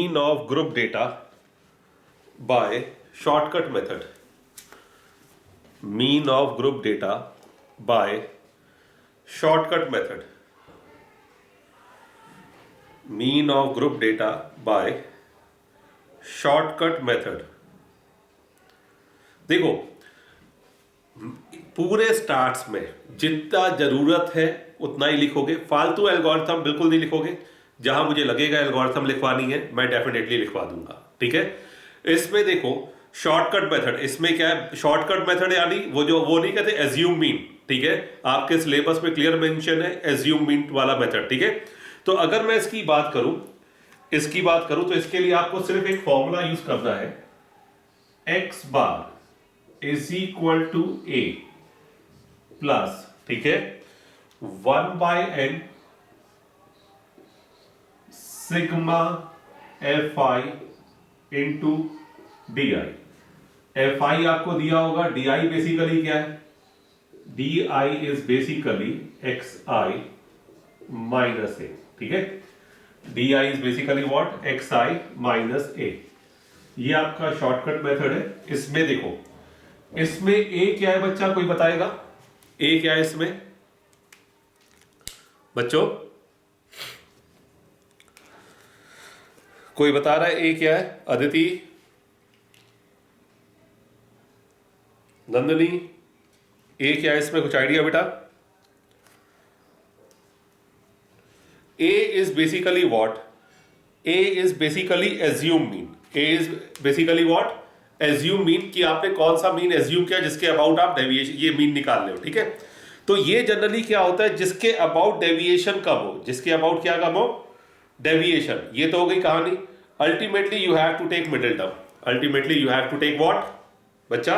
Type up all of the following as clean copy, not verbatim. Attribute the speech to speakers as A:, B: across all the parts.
A: mean of group data by shortcut method. Mean of group data by shortcut method. Mean of group data by shortcut method. देखो पूरे starts में जितना जरूरत है उतना ही लिखोगे, फालतू एल्गोरिथम बिल्कुल नहीं लिखोगे। जहां मुझे लगेगा एल्गोरिथम लिखवानी है मैं डेफिनेटली लिखवा दूंगा, ठीक है। इसमें देखो शॉर्टकट मेथड, इसमें क्या है शॉर्टकट मेथड, यानी वो नहीं कहते एज्यूम मीन, ठीक है। आपके सिलेबस में क्लियर मेंशन है एज्यूम मीन वाला मेथड, ठीक है। तो अगर मैं इसकी बात करूं तो इसके लिए आपको सिर्फ एक फॉर्मूला यूज करना है, X bar is equal to A plus, ठीक है, 1/n sigma F I into D I. F I आपको दिया होगा, डी आई बेसिकली क्या है, D I is basically X I minus A, ठीक है। D I is basically what, X I minus A. ये आपका शॉर्टकट मेथड है। इसमें देखो, इसमें ए क्या है बच्चा, कोई बताएगा ए क्या है इसमें बच्चों? कोई बता रहा है ए क्या है? अदिति, नंदनी, ए क्या है इसमें, कुछ आइडिया बेटा? A is basically what, A is basically assume mean. A is basically what, assume mean, कि आपने कौन सा मीन एज्यूम किया जिसके अबाउट आप डेविएशन ये मीन निकाल रहे हो, ठीक है। तो ये जनरली क्या होता है, जिसके अबाउट डेविएशन कम हो, जिसके अबाउट क्या कम हो, डेविएशन। ये तो हो गई कहानी। Ultimately you have to take middle term, ultimately you have to take what बच्चा,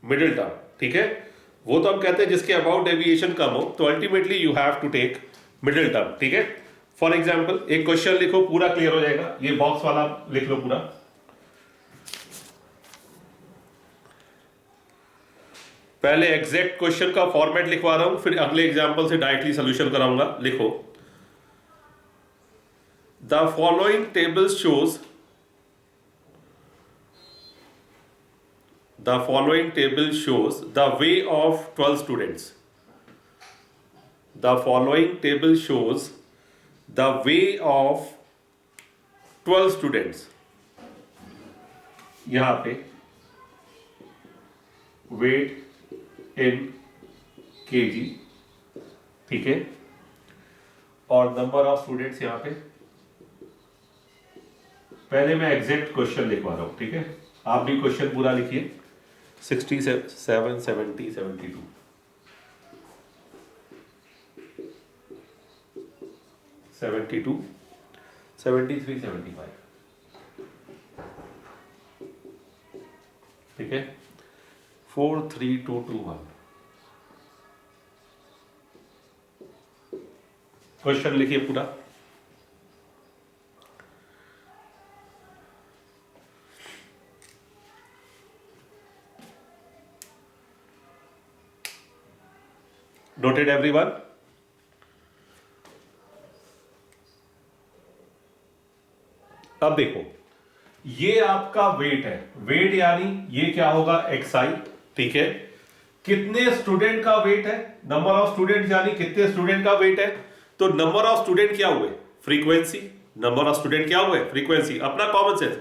A: मिडिल टर्म, ठीक है। वो तो हम कहते हैं जिसके अबाउट डेविएशन कम हो, तो ultimately you have to take middle term, ठीक है। फॉर एग्जाम्पल एक क्वेश्चन लिखो, पूरा क्लियर हो जाएगा। ये बॉक्स वाला लिख लो पूरा। पहले एग्जैक्ट क्वेश्चन का फॉर्मेट लिखवा रहा हूं, फिर अगले एग्जांपल से डायरेक्टली सॉल्यूशन कराऊंगा। लिखो, the following table shows, the following table shows the way of 12 students. The following table shows the way of 12 students. यहां पे वेट इन केजी, ठीक है, और नंबर ऑफ स्टूडेंट्स यहां पे। पहले मैं एग्जैक्ट क्वेश्चन लिखवा रहा हूं, ठीक है। आप भी क्वेश्चन पूरा लिखिए। 67, 70, 72, 72, 73, 75, ठीक है। 4, 3, 2, 2, 1। क्वेश्चन लिखिए पूरा। Noted everyone? अब देखो, ये आपका वेट है, वेट यानी ये क्या होगा, एक्स आई, ठीक है। कितने स्टूडेंट का वेट है, नंबर ऑफ स्टूडेंट यानी कितने स्टूडेंट का वेट है। तो नंबर ऑफ स्टूडेंट क्या हुए, फ्रीक्वेंसी। नंबर ऑफ स्टूडेंट क्या हुए, फ्रीक्वेंसी। अपना कॉमन सेंस,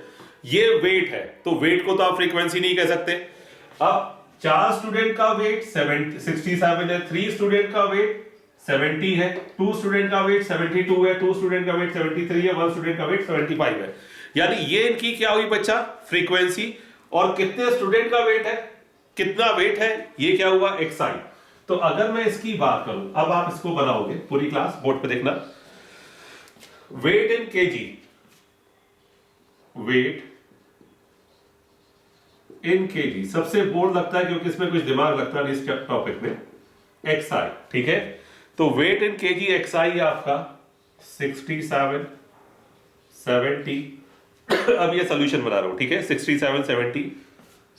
A: ये वेट है तो वेट को तो आप फ्रीक्वेंसी नहीं कह सकते। अब 4 स्टूडेंट का वेट 67 है, 3 स्टूडेंट का वेट 70 है, 2 स्टूडेंट का वेट 72 है, 2 स्टूडेंट का वेट 73 है, 1 स्टूडेंट का वेट 75 है। यानी ये इनकी क्या हुई बच्चा, फ्रीक्वेंसी। और कितने स्टूडेंट का वेट है, कितना वेट है, ये क्या हुआ, एक्स आई। तो अगर मैं इसकी बात करूं, अब आप इसको बनाओगे, पूरी क्लास बोर्ड पे देखना। वेट इन केजी, वेट इन केजी सबसे बोर्ड लगता है क्योंकि इसमें कुछ दिमाग लगता है इस टॉपिक में, एक्स आई, ठीक है। तो wait in KG x I आपका 67, 70। अब ये सोल्यूशन बना रहा हूं, ठीक है। 67, 70,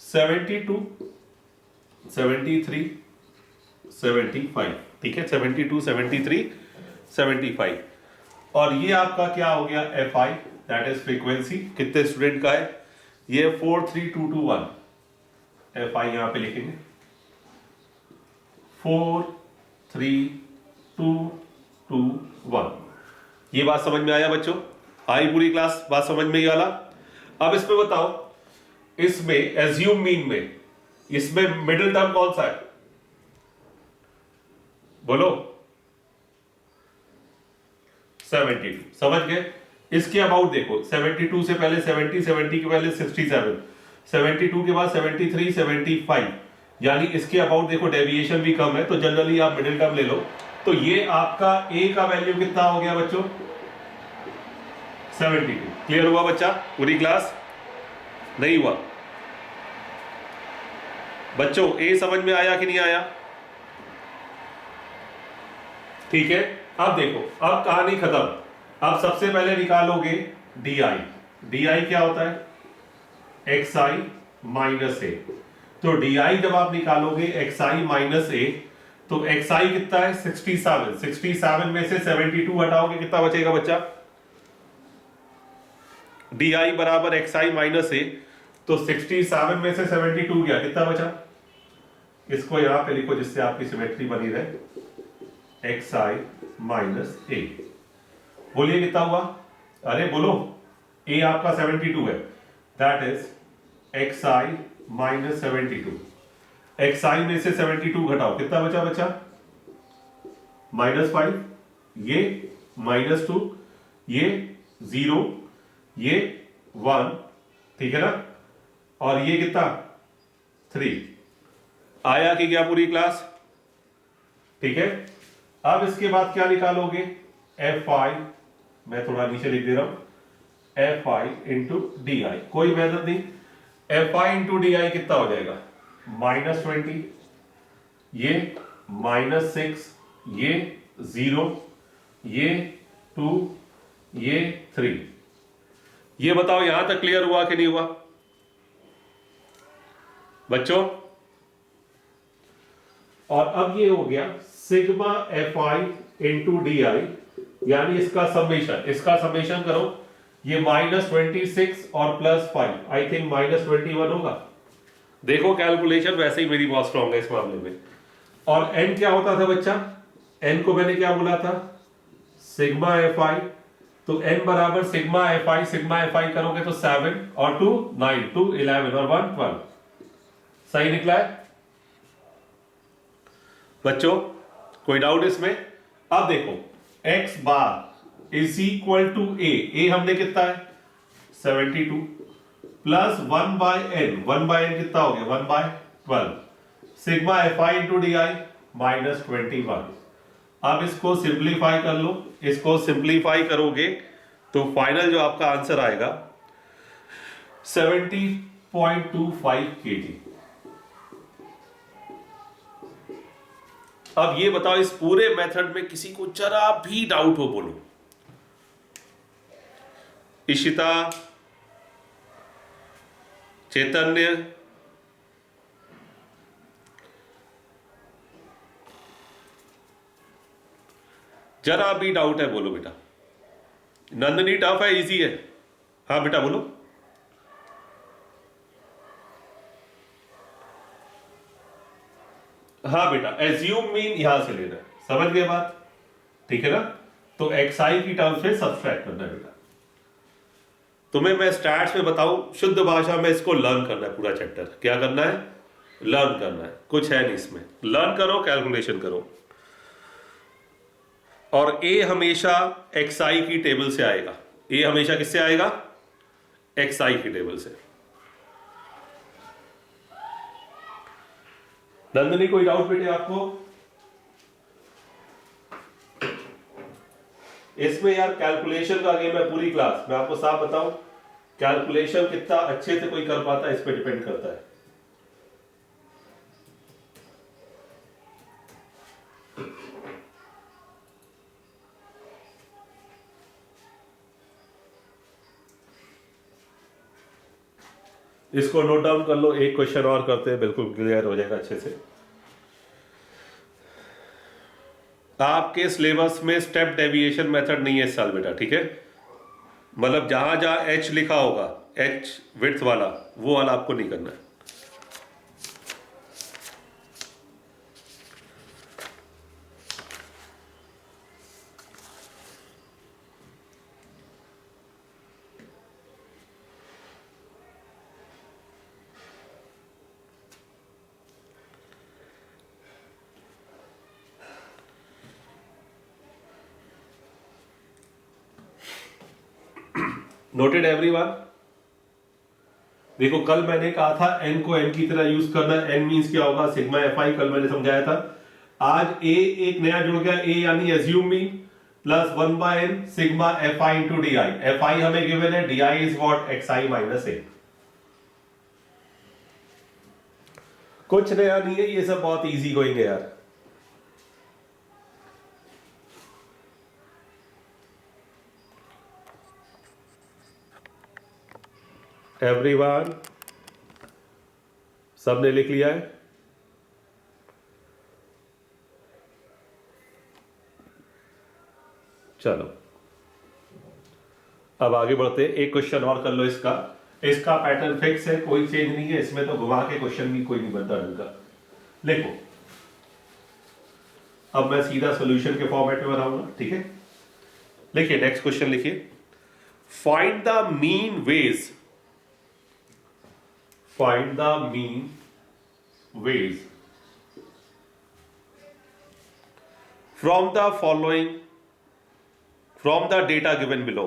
A: 72, 73, 75, ठीक है। 72, 73, 75। और ये आपका क्या हो गया, F I that is frequency कितने स्टूडेंट का है, ये 43221 एफ आई यहां पे लिखेंगे 43221। ये बात समझ में आया बच्चों, आई पूरी क्लास, बात समझ में ही वाला। अब इसमें बताओ, इसमें एज्यूम मीन में इसमें मिडिल टर्म कौन सा है, बोलो 72। समझ गए, इसके अबाउट देखो 72 से पहले 70, 70 के पहले 67, 72 के बाद 73, 75, यानी इसके अबाउट देखो डेविएशन भी कम है, तो जनरली आप मिडिल टर्म ले लो। तो ये आपका ए का वैल्यू कितना हो गया बच्चों, 72। क्लियर हुआ बच्चा, पूरी क्लास नहीं हुआ बच्चों, ए समझ में आया कि नहीं आया, ठीक है। अब देखो, अब कहानी खत्म। अब सबसे पहले निकालोगे डी आई, डी आई क्या होता है, एक्स आई माइनस ए। तो डी आई जब आप निकालोगे एक्स आई माइनस ए, तो एक्स आई कितना है 67, 67 में से 72 हटाओगे कितना बचेगा बच्चा, डी आई बराबर एक्स आई माइनस ए, तो 67 में से 72 गया, कितना बचा, इसको यहां पे लिखो जिससे आपकी सिमेट्री बनी रहे, एक्स आई माइनस ए। बोलिए कितना हुआ, अरे बोलो, ए आपका 72 है, that is X I minus 72। X I में से 72 घटाओ कितना बचा बच्चा, -5, ये -2, ये 0, ये 1, ठीक है ना, और ये कितना 3। आया कि क्या पूरी क्लास, ठीक है। अब इसके बाद क्या निकालोगे, एफ आई, मैं थोड़ा नीचे लिख दे रहा हूं, एफ आई इंटू डी आई, कोई मेथड नहीं, एफ आई इंटू डी आई कितना हो जाएगा, -20, ये -6, ये 0, ये 2, ये 3। ये बताओ यहां तक क्लियर हुआ कि नहीं हुआ बच्चों। और अब ये हो गया sigma F I into D आई, यानी इसका समेशन करो, ये -26 और +5, आई थिंक -21 होगा। देखो कैलकुलेशन वैसे ही मेरी बहुत स्ट्रांग है इस मामले में। और n क्या होता था बच्चा, n को मैंने क्या बोला था, सिग्मा एफ आई, तो n बराबर सिग्मा एफ आई करोगे तो 7 और 2 9, 2 11 और 1 12, सही निकला है बच्चों, कोई डाउट इसमें। अब देखो x bar is equal to A हमने कितना है 72 प्लस 1/n कितना हो गया 1/12, sigma F I into D आई -21। अब इसको सिंप्लीफाई कर लो, इसको सिंप्लीफाई करोगे तो फाइनल जो आपका आंसर आएगा 70.25 kg। अब ये बताओ इस पूरे मेथड में किसी को जरा भी डाउट हो, बोलो। इशिता, चैतन्य, जरा भी डाउट है बोलो बेटा। नंदनी टफ है इजी है, हाँ बेटा बोलो। हाँ बेटा, एज्यूम मीन यहां से लेना है, समझ गए बात, ठीक है ना। तो एक्सआई की टर्म से सब्सट्रैक्ट करना है बेटा। तुम्हें मैं स्टैट्स में बताऊं, शुद्ध भाषा में इसको लर्न करना है, पूरा चैप्टर क्या करना है, लर्न करना है, कुछ है नहीं इसमें, लर्न करो, कैलकुलेशन करो। और ए हमेशा एक्सआई की टेबल से आएगा, ए हमेशा किससे आएगा, एक्सआई की टेबल से। नंदनी कोई डाउट बेटे आपको इसमें? यार कैलकुलेशन का गेम है पूरी क्लास, मैं आपको साफ बताऊं, कैलकुलेशन कितना अच्छे से कोई कर पाता है इस पे डिपेंड करता है। इसको नोट डाउन कर लो, एक क्वेश्चन और करते हैं, बिल्कुल क्लियर हो जाएगा अच्छे से। आपके सिलेबस में स्टेप डेविएशन मेथड नहीं है इस साल बेटा, ठीक है। मतलब जहां जहां एच लिखा होगा, एच विड्थ वाला, वो वाला आपको नहीं करना है। Noted everyone? देखो कल मैंने कहा था n को n की तरह यूज करना। n मींस क्या होगा, सिग्मा एफ आई, कल मैंने समझाया था। आज a एक नया जुड़ गया, a यानी assume mean plus 1/n sigma F I into D I. F I हमें गिवन है, D I is what, X I minus A. कुछ नया नहीं है, ये सब बहुत इजी गोइंग है यार। एवरीवन, सबने लिख लिया है? चलो अब आगे बढ़ते हैं। एक क्वेश्चन और कर लो इसका। इसका पैटर्न फिक्स है, कोई चेंज नहीं है इसमें, तो घुमा के क्वेश्चन भी कोई नहीं बनता ढंग का। देखो अब मैं सीधा सॉल्यूशन के फॉर्मेट में बनाऊंगा, ठीक है। लिखिए नेक्स्ट क्वेश्चन, लिखिए find the mean wage, find the mean ways from the following, from the data given below.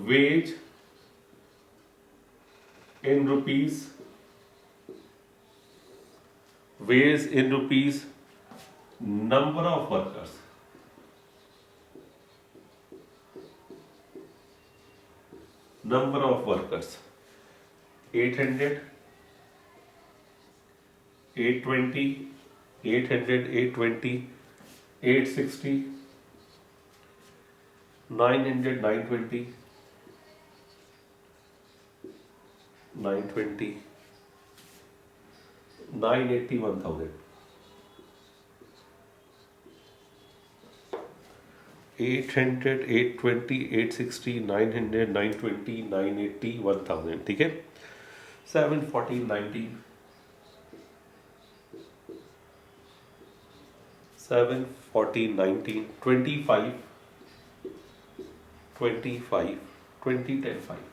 A: Wage in rupees, wage in rupees, number of workers, number of workers 800, 820, 800, 820, 860, 900, 920, 920, 980, 1000, 800, 820, 860, 900, 920, 980, 1000, ठीक है। 740, 19, 740, 19, 25, 25, 20, 10, 5।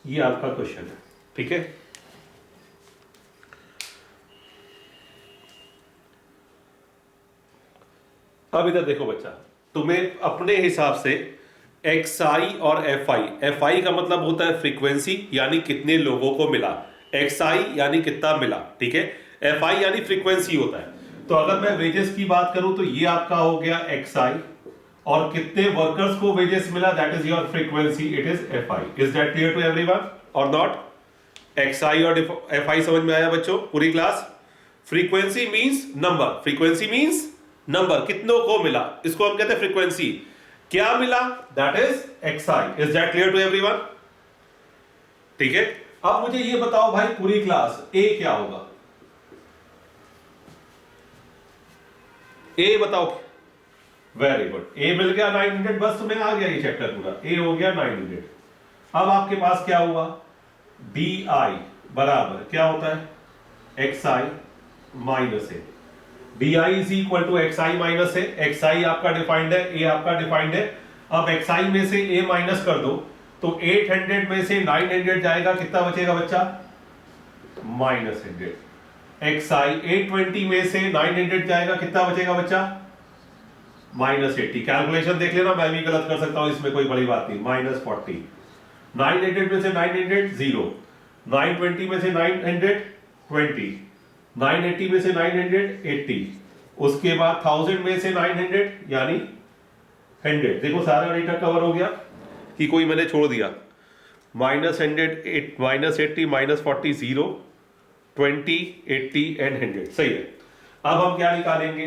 A: ये आपका क्वेश्चन है, ठीक है। अब इधर देखो बच्चा, तुम्हें अपने हिसाब से एक्स आई और एफ आई, एफ आई का मतलब होता है फ्रीक्वेंसी यानी कितने लोगों को मिला, एक्स आई यानी कितना मिला, ठीक है। एफ आई यानी फ्रीक्वेंसी होता है। तो अगर मैं वेजेस की बात करूं तो ये आपका हो गया एक्स आई, और कितने वर्कर्स को वेजेस मिला, that is your frequency, it is F I. Is that clear to everyone और नॉट? एक्स आई और एफ आई समझ में आया बच्चों, पूरी class? Frequency means number, frequency means number, कितनों को मिला, इसको हम कहते हैं फ्रीक्वेंसी। क्या मिला, that is X I. Is that clear to everyone? ठीक है। अब मुझे ये बताओ भाई पूरी क्लास, ए क्या होगा? ए बताओ। वेरी गुड, ए मिल गया 900, बस तुम्हें आ गया ये चैप्टर पूरा, ए हो गया 900। अब आपके पास क्या हुआ, डी आई बराबर क्या होता है, X I minus A. D I is equal to X I minus A. X I आपका डिफाइंड है, ए आपका डिफाइंड है। अब एक्स आई में से ए माइनस कर दो तो 800 में से 900 जाएगा, कितना बचेगा बच्चा, -100। एक्स आई 820 में से 900 जाएगा, कितना बचेगा बच्चा, -80। कैलकुलेशन देख लेना, मैं भी गलत कर सकता हूं, इसमें कोई बड़ी बात नहीं। -40, 900 में से 900 0, 920 में से 900 20, 980 में से 900 80, उसके बाद 1000 में से 900 यानी 100। देखो सारा डेटा कवर हो गया कि कोई मैंने छोड़ दिया। -100, -80, -40 0, 20, 80 एंड 100, सही है। अब हम क्या निकालेंगे,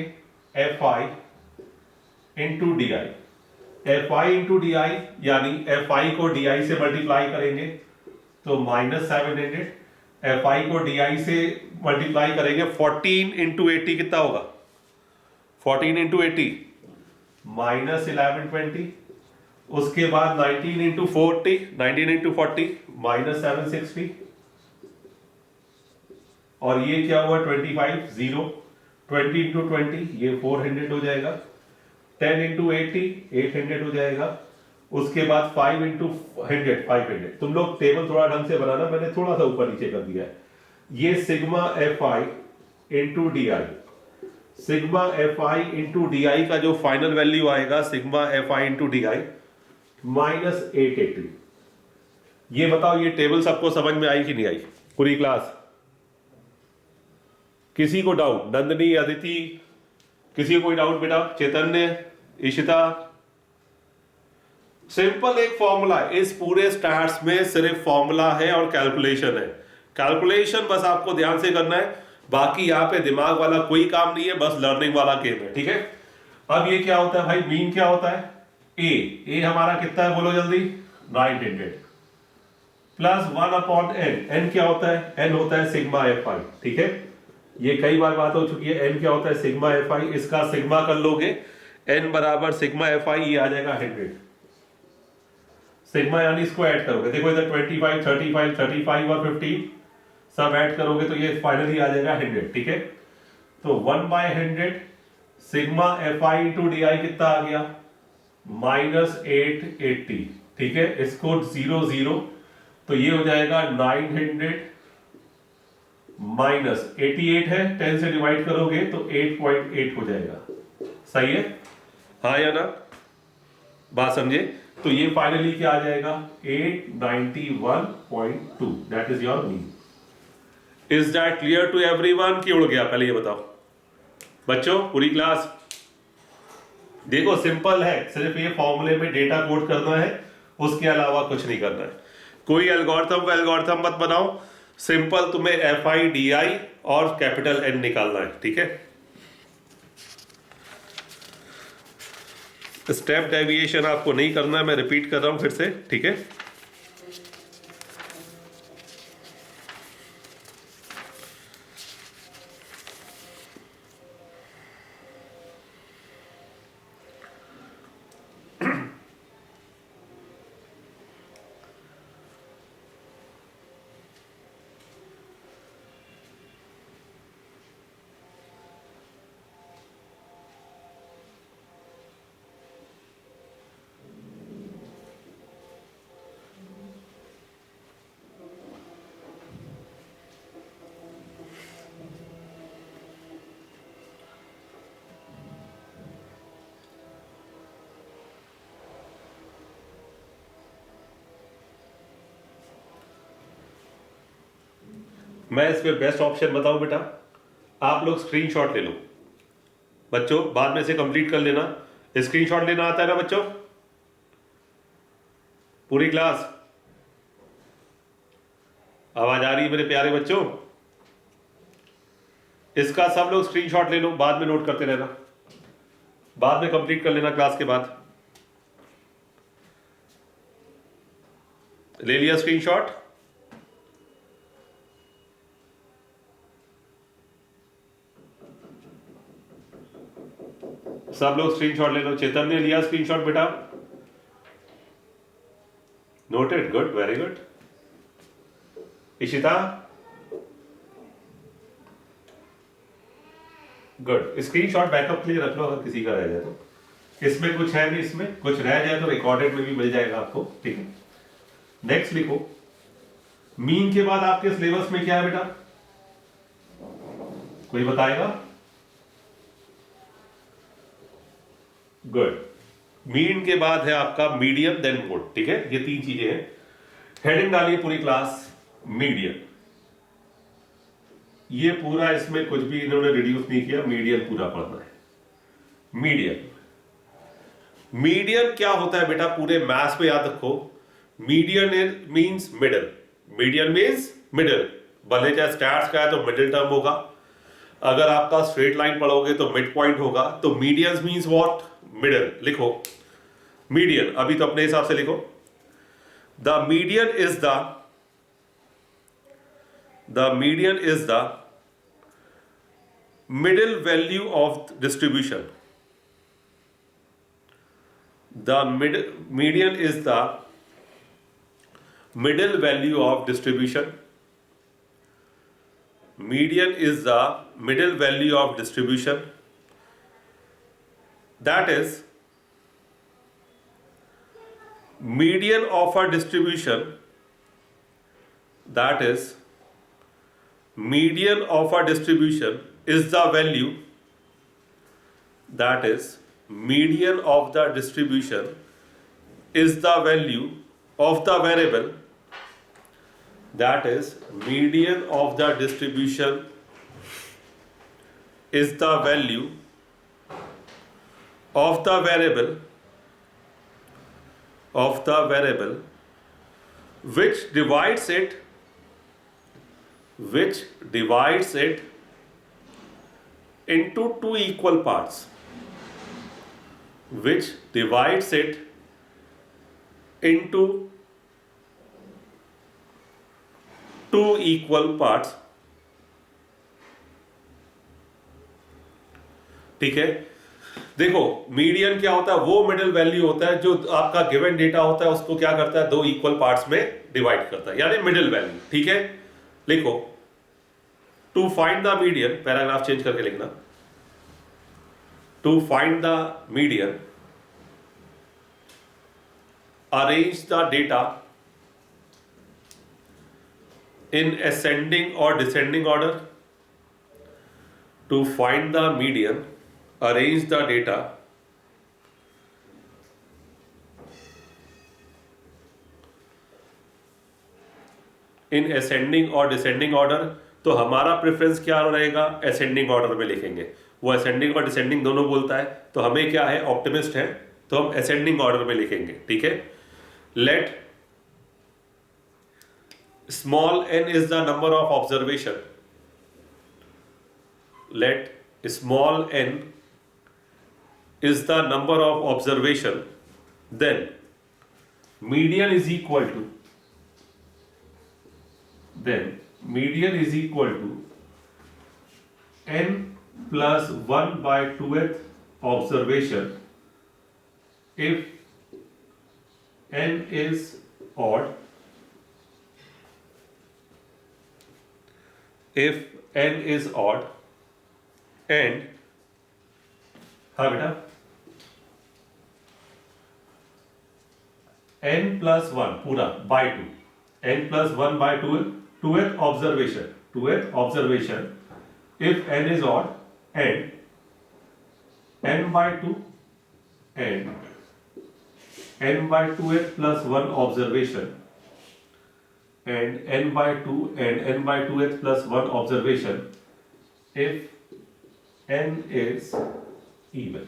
A: F I into D I. F I into D आई यानी एफ आई को डी आई से मल्टीप्लाई करेंगे तो -700, एफ आई को डी आई से मल्टीप्लाई करेंगे 14 इंटू 80, कितना होगा, 14 इंटू 80 माइनस 1120, उसके बाद 19 इंटू 40 माइनस 760, और ये क्या हुआ 25 0, 20 इंटू 20 ये 400 हो जाएगा, 10 इंटू 80 800 हो जाएगा, उसके बाद 5 इंटू 100 500। तुम लोग टेबल थोड़ा ढंग से बनाना, मैंने थोड़ा सा ऊपर नीचे कर दिया है। ये sigma F I into D I, sigma F I into D आई का जो फाइनल वैल्यू आएगा sigma F I into D I minus 880। ये बताओ ये टेबल सबको समझ में आई कि नहीं आई पूरी क्लास? किसी को डाउट? नंदनी, अदिति, किसी को कोई डाउट बेटा? चैतन्य, इशिता? सिंपल एक फॉर्मूला है, इस पूरे स्टार्स में सिर्फ फॉर्मूला है और कैलकुलेशन है। कैलकुलेशन बस आपको ध्यान से करना है, बाकी यहाँ पे दिमाग वाला कोई काम नहीं है, बस लर्निंग वाला गेम है, ठीक है। अब ये क्या होता है भाई, मीन क्या होता है? ए हमारा कितना है बोलो जल्दी? 900 प्लस 1 अपॉन एन। एन क्या होता है? एन होता है सिग्मा एफ आई, ठीक है। ये कई बार बात हो चुकी है। एन क्या होता है? सिग्मा एफ आई। इसका सिग्मा कर लोगे, एन बराबर सिग्मा एफ आई, ये आ जाएगा 100। सिग्मा यानी इसको ऐड करोगे, देखो इधर 25 35 35 और 15 सब ऐड करोगे तो ये फाइनली आ जाएगा 100, ठीक है। तो 1/100 sigma F I into D आई कितना आ गया? माइनस 880, ठीक है। इसको 0 0 तो ये हो जाएगा 900 माइनस 88 है, 10 से डिवाइड करोगे तो 8.8 हो जाएगा। सही है? हाँ या ना? बात समझे? तो ये फाइनली क्या आ जाएगा? 891.2, that is your mean. Is that clear to everyone कि उड़ गया? पहले ये बताओ बच्चों, पूरी क्लास। देखो सिंपल है, सिर्फ ये फॉर्मूले में डेटा कोड करना है, उसके अलावा कुछ नहीं करना है। कोई एल्गोरिथम मत बनाओ, सिंपल तुम्हें एफ आई डी आई और कैपिटल एन निकालना है, ठीक है। स्टेप डेविएशन आपको नहीं करना है, मैं रिपीट कर रहा हूं फिर से, ठीक है। मैं इस पे बेस्ट ऑप्शन बताऊं बेटा, आप लोग स्क्रीनशॉट ले लो बच्चों, बाद में से कंप्लीट कर लेना। स्क्रीनशॉट लेना आता है ना बच्चों? पूरी क्लास आवाज आ रही है मेरे प्यारे बच्चों? इसका सब लोग स्क्रीनशॉट ले लो, बाद में नोट करते रहना, बाद में कंप्लीट कर लेना क्लास के बाद। ले लिया स्क्रीनशॉट? सब लोग स्क्रीनशॉट ले लो। चेतन ने लिया स्क्रीनशॉट बेटा? Noted, good, very good. Ishita? Good. Screenshot backup के लिए रख लो अगर किसी का रह जाए तो। इसमें कुछ है नहीं, इसमें कुछ रह जाए तो रिकॉर्डेड में भी मिल जाएगा आपको, ठीक है। नेक्स्ट लिखो, मीन के बाद आपके सिलेबस में क्या है बेटा? कोई बताएगा? गुड। मीन के बाद है आपका मीडियन देन मोड, ठीक है। ये तीन चीजें हैं। हेडिंग डालिए पूरी क्लास, मीडियन। ये पूरा, इसमें कुछ भी इन्होंने रिड्यूस नहीं किया, मीडियन पूरा पढ़ना है। मीडियन, मीडियन क्या होता है बेटा? पूरे मैथ्स में याद रखो, median means middle. Median means middle, भले चाहे स्टैट्स का है तो मिडिल टर्म होगा, अगर आपका स्ट्रेट लाइन पढ़ोगे तो मिड पॉइंट होगा। तो मीडियन मींस व्हाट? मिडिल। लिखो मीडियन, अभी तो अपने हिसाब से लिखो। The median is the middle value of distribution. The median is the middle value of distribution. Median is the middle value of distribution. That is, median of a distribution, that is, median of a distribution is the value, that is, median of the distribution is the value of the variable, that is, median of the distribution is the value of the variable which divides it into two equal parts, which divides it into two equal parts. ठीक है, देखो median क्या होता है, वो middle value होता है जो आपका गिवन डेटा होता है उसको क्या करता है, दो इक्वल पार्ट्स में डिवाइड करता है, यानी मिडिल वैल्यू। ठीक है, लिखो to find the median, paragraph change करके लिखना, to find the median arrange the data in ascending or descending order. To find the median, arrange the data in ascending or descending order. तो हमारा preference क्या रहेगा, ascending order में लिखेंगे। वो ascending और डिसेंडिंग दोनों बोलता है, तो हमें क्या है, ऑप्टिमिस्ट है, तो हम असेंडिंग ऑर्डर में लिखेंगे। ठीक है, late small n is the number of observation. Let small n is the number of observation. Then median is equal to n plus 1 by 2th observation if n is odd, if n is odd, and हाँ बेटा, n plus 1 पूरा by 2, n plus 1 by 2, 2th observation, if n is odd, and n by 2 and n by 2th plus 1 observation, and n by 2 and n by 2th plus 1 observation if n is even।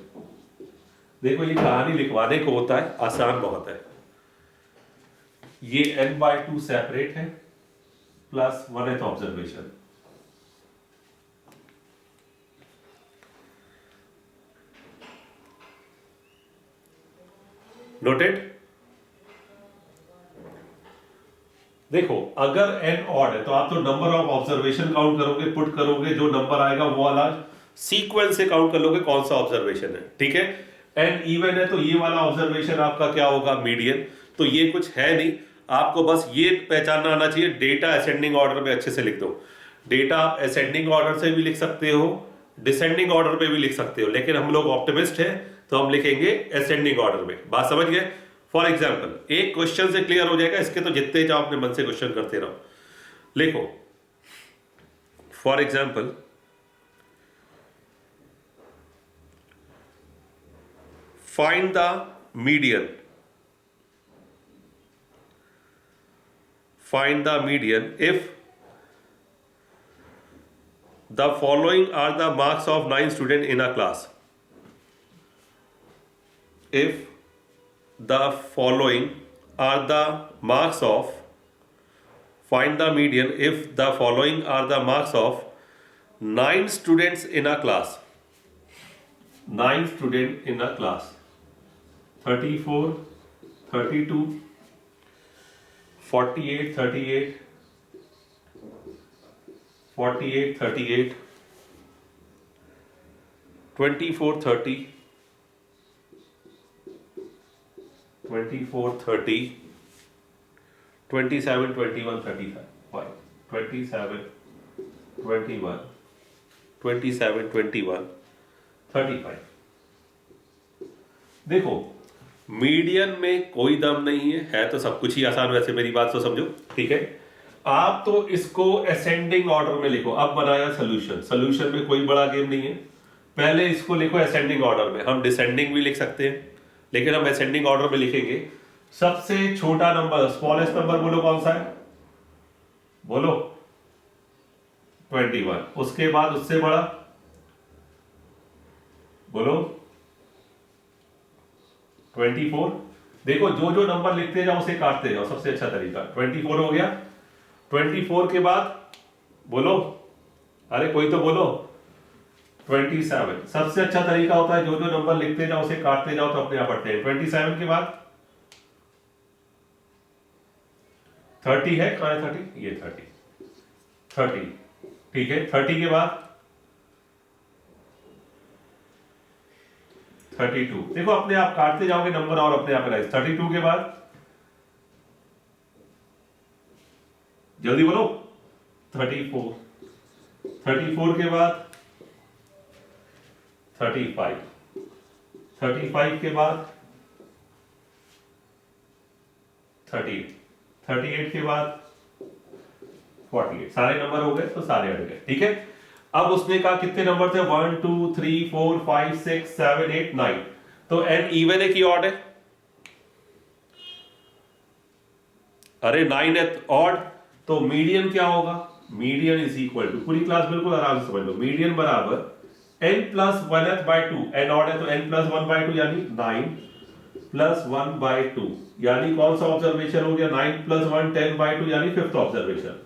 A: देखो ये कहानी लिखवाने को होता है, आसान बहुत है। ये n by 2 सेपरेट है प्लस 1th ऑब्जर्वेशन, नोटेड। देखो अगर n ऑड है तो आप तो नंबर ऑफ ऑब्जर्वेशन काउंट करोगे, पुट करोगे, जो नंबर आएगा वो वाला सीक्वेंस से काउंट कर लोगे कौन सा ऑब्जर्वेशन है। ठीक है, n इवन है तो ये वाला ऑब्जर्वेशन आपका क्या होगा, मीडियन। तो ये कुछ है नहीं, आपको बस ये पहचानना आना चाहिए, डेटा असेंडिंग ऑर्डर में अच्छे से लिख दो। डेटा आप असेंडिंग ऑर्डर से भी लिख सकते हो, डिसेंडिंग ऑर्डर पे भी लिख सकते हो, लेकिन हम लोग ऑप्टिमिस्ट हैं तो हम लिखेंगे असेंडिंग ऑर्डर में। बात समझ गए। फॉर एग्जाम्पल एक क्वेश्चन से क्लियर हो जाएगा, इसके तो जितने चाहो अपने मन से क्वेश्चन करते रहो। लिखो for example find the median, find the median if the following are the marks of 9 students in a class. If the following are the marks of, find the median if the following are the marks of 9 students in a class. 9 students in a class. 34, 32, 48, 38, 48, 38, 24, 30, 24, 30, 27, 21, 35, 27, 21, 27, 21, 35। देखो median में कोई दम नहीं है तो सब कुछ ही आसान। वैसे मेरी बात तो समझो, ठीक है। आप तो इसको असेंडिंग ऑर्डर में लिखो। अब बनाया सोल्यूशन, सोल्यूशन में कोई बड़ा गेम नहीं है। पहले इसको लिखो असेंडिंग ऑर्डर में। हम डिसेंडिंग भी लिख सकते हैं, लेकिन हम असेंडिंग ऑर्डर में लिखेंगे। सबसे छोटा नंबर, स्मॉलेस्ट नंबर बोलो कौन सा है, बोलो 21। उसके बाद उससे बड़ा बोलो 24। देखो जो जो नंबर लिखते जाओ उसे काटते जाओ, सबसे अच्छा तरीका। 24 हो गया। 24 के बाद बोलो, अरे कोई तो बोलो 27। सबसे अच्छा तरीका होता है जो जो नंबर लिखते जाओ उसे काटते जाओ तो अपने आप बढ़ते हैं। 27 के बाद 30 है, कहां है 30, ये 30, ठीक है। 30 के बाद 32। देखो अपने आप काटते जाओगे नंबर और अपने आप राइज। 32 के बाद जल्दी बोलो 34। 34 के बाद 35। 35 के बाद 38। 38 के बाद 48। सारे नंबर हो गए तो सारे अड़ गए, ठीक है। अब उसने कहा कितने नंबर थे, 1 2 3 4 5 6 7 8 9। तो एन इवन है कि ऑड है, अरे 9 है ऑड। तो मीडियन क्या होगा, मीडियन इज इक्वल टू, पूरी क्लास बिल्कुल आराम से समझ लो, मीडियन बराबर n प्लस 1/2। एन ऑड है तो n प्लस 1/2 यानी 9 प्लस 1/2, यानी कौन सा ऑब्जर्वेशन हो गया, 9 प्लस 1 10/2 यानी फिफ्थ ऑब्जर्वेशन।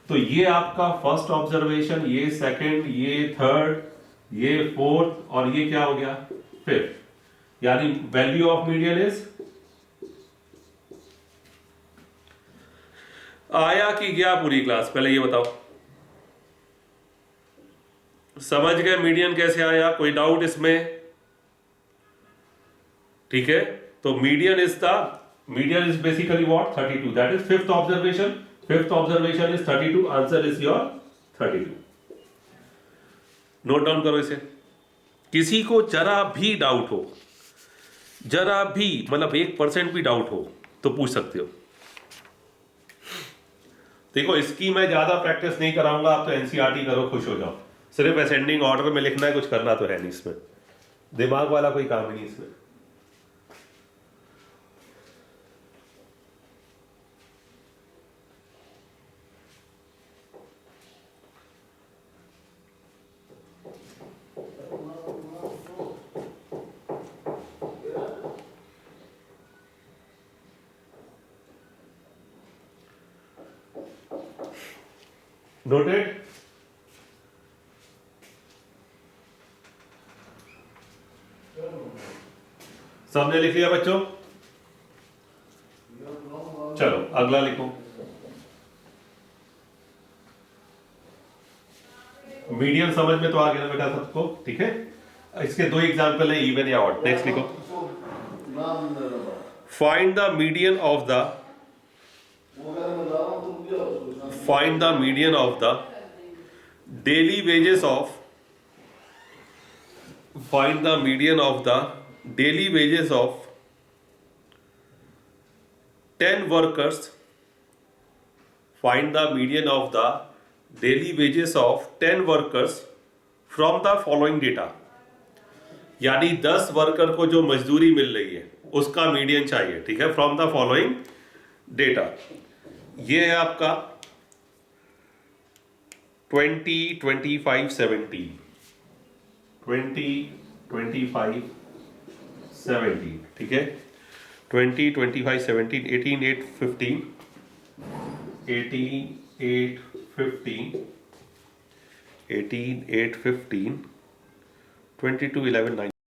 A: तो ये आपका फर्स्ट ऑब्जर्वेशन, ये सेकंड, ये थर्ड, ये फोर्थ और ये क्या हो गया फिफ्थ। यानी वैल्यू ऑफ मीडियन इज, आया कि गया पूरी क्लास, पहले ये बताओ समझ गए मीडियन कैसे आया, कोई डाउट इसमें, ठीक है। तो median is basically what, 32, that is fifth observation. Fifth observation is 32, answer is your 32। Note down करो इसे। किसी को जरा भी डाउट हो, जरा भी मतलब 1% भी डाउट हो तो पूछ सकते हो। देखो इसकी मैं ज्यादा प्रैक्टिस नहीं कराऊंगा, आप तो एनसीईआरटी करो, खुश हो जाओ। सिर्फ असेंडिंग ऑर्डर में लिखना है, कुछ करना तो है नहीं इसमें, दिमाग वाला कोई काम ही नहीं इसमें। नोटेड। सबने लिख लिया बच्चों, चलो अगला लिखो। मीडियन समझ में तो आ गया ना बेटा सबको, ठीक है। इसके दो एग्जांपल है, इवन या ऑड। नेक्स्ट लिखो, find the median of the, find the median of the daily wages of, find the median of the daily wages of 10 workers, find the median of the daily wages of 10 workers from the following data। यानी 10 worker को जो मजदूरी मिल रही है उसका median चाहिए, ठीक है, फ्रॉम द फॉलोइंग डेटा। ये है आपका 20 25 17, 20 25 17, ठीक है। 20 25 17 18 8 15, 18 8 15, 18 8 15, 22 11 9।